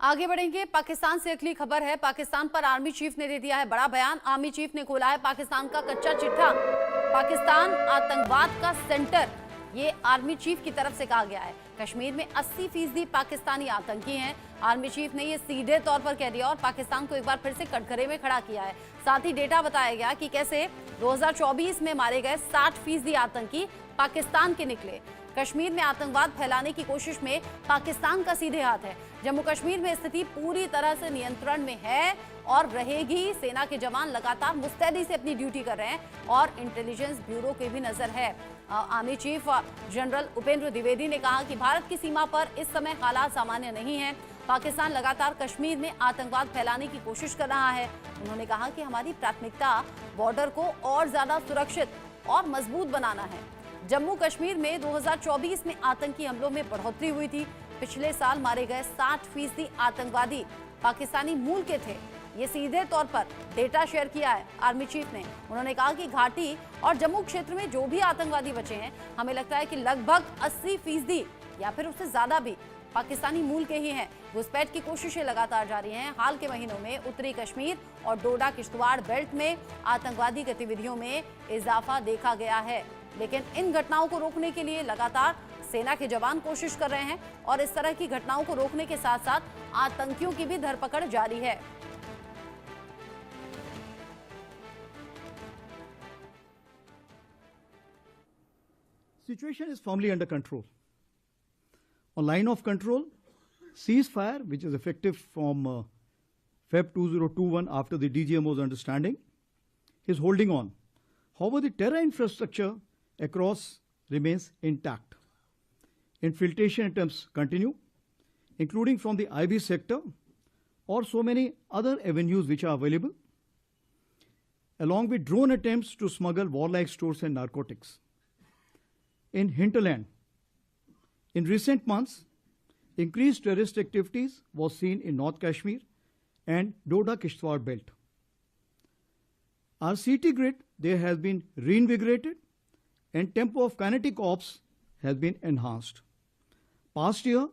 आगे बढ़ेंगे। पाकिस्तान से अगली खबर है। पाकिस्तान पर आर्मी चीफ ने दे दिया है बड़ा बयान। आर्मी चीफ ने खोला है पाकिस्तान का कच्चा चिट्ठा। पाकिस्तान आतंकवाद का सेंटर, ये आर्मी चीफ की तरफ से कहा गया है। कश्मीर में 80% पाकिस्तानी आतंकी हैं। आर्मी चीफ ने ये सीधे तौर पर कह दिया और पाकिस्तान को एक बार फिर से कटघरे में खड़ा किया है। साथ ही डेटा बताया गया कि कैसे 2024 में मारे गए 60% आतंकी पाकिस्तान के निकले। कश्मीर में आतंकवाद फैलाने की कोशिश में पाकिस्तान का सीधे हाथ है। जम्मू कश्मीर में स्थिति पूरी तरह से नियंत्रण में है और रहेगी। सेना के जवान लगातार मुस्तैदी से अपनी ड्यूटी कर रहे हैं और इंटेलिजेंस ब्यूरो की भी नजर है। Army chief general Upendra Dwivedi ने कहा कि भारत की सीमा पर इस समय हालात सामान्य नहीं है। पाकिस्तान लगातार कश्मीर में आतंकवाद फैलाने की कोशिश कर रहा है। उन्होंने कहा कि हमारी प्राथमिकता बॉर्डर को और ज्यादा सुरक्षित और मजबूत बनाना है। जम्मू कश्मीर में 2024 में आतंकी हमलों में बढ़ोतरी हुई थी। पिछले साल मारे गए 60% आतंकवादी पाकिस्तानी मूल के थे। ये सीधे तौर पर डेटा शेयर किया है आर्मी चीफ ने। उन्होंने कहा कि घाटी और जम्मू क्षेत्र में जो भी आतंकवादी बचे हैं, हमें लगता है कि लगभग 80% या फिर उससे ज्यादा भी पाकिस्तानी मूल के ही हैं। घुसपैठ की कोशिशें लगातार जारी हैं। हाल के महीनों में उत्तरी कश्मीर और डोडा किश्तवाड़ बेल्ट में आतंकवादी गतिविधियों में इजाफा देखा गया है, लेकिन इन घटनाओं को रोकने के लिए लगातार सेना के जवान कोशिश कर रहे हैं और इस तरह की घटनाओं को रोकने के साथ साथ आतंकियों की भी धरपकड़ जारी है। Situation is firmly under control. On line of control, ceasefire, which is effective from Feb 2021 after the DGMO's understanding, is holding on. However, the terror infrastructure across remains intact. Infiltration attempts continue, including from the IB sector or so many other avenues which are available, along with drone attempts to smuggle warlike stores and narcotics. In hinterland, in recent months, increased terrorist activities was seen in North Kashmir and Doda Kishtwar belt. Our CT grid there has been reinvigorated and tempo of kinetic ops has been enhanced. Past year,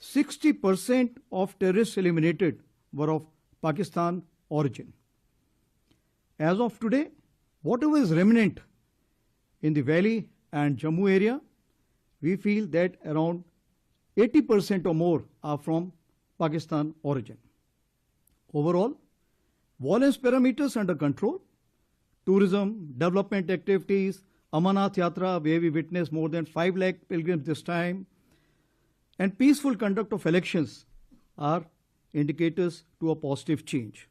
60% of terrorists eliminated were of Pakistan origin. As of today, whatever is remnant in the valley and Jammu area, we feel that around 80% or more are from Pakistan origin. Overall, violence parameters under control, tourism, development activities, Amarnath Yatra, where we witnessed more than 5 lakh pilgrims this time, and peaceful conduct of elections are indicators to a positive change.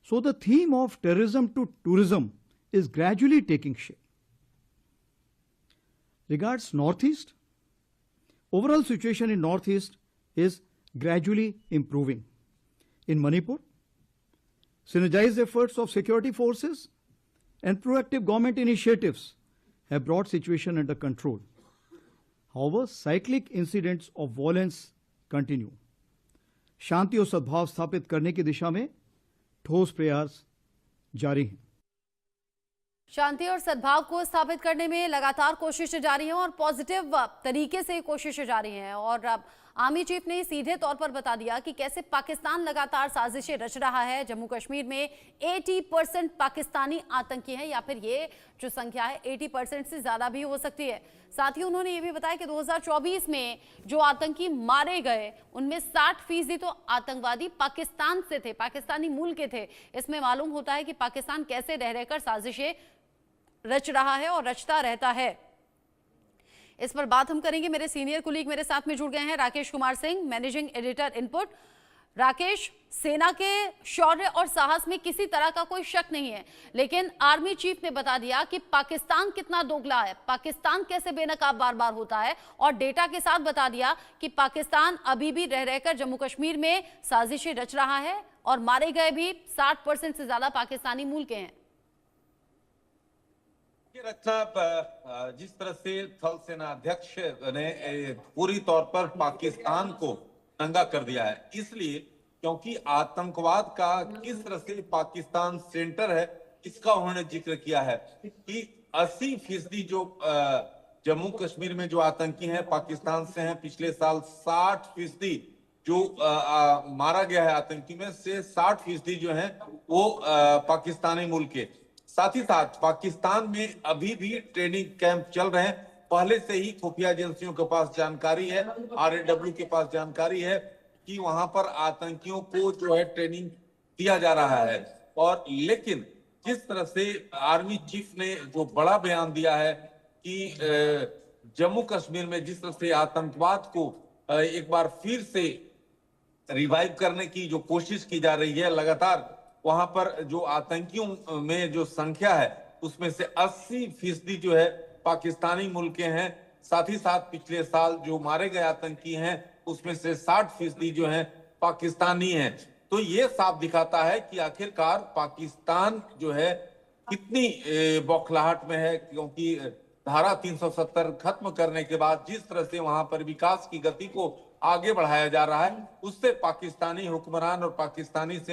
So the theme of terrorism to tourism is gradually taking shape. Regards Northeast, overall situation in Northeast is gradually improving. In Manipur, synergized efforts of security forces and proactive government initiatives have brought situation under control. However, cyclic incidents of violence continue. शांति और सद्भाव स्थापित करने की दिशा में ठोस प्रयास जारी हैं। शांति और सद्भाव को स्थापित करने में लगातार कोशिशें जारी हैं और पॉजिटिव तरीके से कोशिशें जारी हैं। और आर्मी चीफ ने सीधे तौर पर बता दिया कि कैसे पाकिस्तान लगातार साजिशें रच रहा है। जम्मू कश्मीर में 80% पाकिस्तानी आतंकी हैं, या फिर ये जो संख्या है 80% से ज्यादा भी हो सकती है। साथ ही उन्होंने ये भी बताया कि 2024 में जो आतंकी मारे गए उनमें 60% तो आतंकवादी पाकिस्तान से थे, पाकिस्तानी मूल के थे। इसमें मालूम होता है कि पाकिस्तान कैसे रह रहकर साजिशें रच रहा है और रचता रहता है। इस पर बात हम करेंगे। मेरे सीनियर कुलीग मेरे साथ में जुड़ गए हैं, Rakesh Kumar Singh, managing editor input. Rakesh, सेना के शौर्य और साहस में किसी तरह का कोई शक नहीं है, लेकिन आर्मी चीफ ने बता दिया कि पाकिस्तान कितना दोगला है, पाकिस्तान कैसे बेनकाब बार बार होता है, और डेटा के साथ बता दिया कि पाकिस्तान अभी भी रह रहकर जम्मू कश्मीर में साजिशें रच रहा है और मारे गए भी 60% से ज्यादा पाकिस्तानी मूल के हैं। रक्षा जिस तरह से थल सेना अध्यक्ष ने पूरी तौर पर पाकिस्तान को नंगा कर दिया है, इसलिए क्योंकि आतंकवाद का किस तरह से पाकिस्तान सेंटर है, इसका उन्होंने जिक्र किया है कि 80% जो जम्मू कश्मीर में जो आतंकी हैं पाकिस्तान से हैं। पिछले साल 60% जो मारा गया है आतंकी में से 60% जो है वो पाकिस्तानी मूल के। साथ ही साथ पाकिस्तान में अभी भी ट्रेनिंग कैंप चल रहे हैं। पहले से ही खुफिया एजेंसियों के पास जानकारी है, RAW के पास जानकारी है कि वहां पर आतंकियों को जो है ट्रेनिंग दिया जा रहा है। और लेकिन जिस तरह से आर्मी चीफ ने जो बड़ा बयान दिया है कि जम्मू कश्मीर में जिस तरह से आतंकवाद को एक बार फिर से रिवाइव करने की जो कोशिश की जा रही है, लगातार वहां पर जो आतंकियों में जो संख्या है उसमें से 80% जो है पाकिस्तानी मूल के हैं। साथ ही साथ पिछले साल जो मारे गए आतंकी हैं उसमें से 60% जो है पाकिस्तानी हैं। तो ये साफ दिखाता है कि आखिरकार पाकिस्तान जो है कितनी बौखलाहट में है, क्योंकि धारा 370 खत्म करने के बाद जिस तरह से वहां पर विकास की गति को आगे बढ़ाया जा रहा है, उससे पाकिस्तानी हुक्मरान और पाकिस्तानी से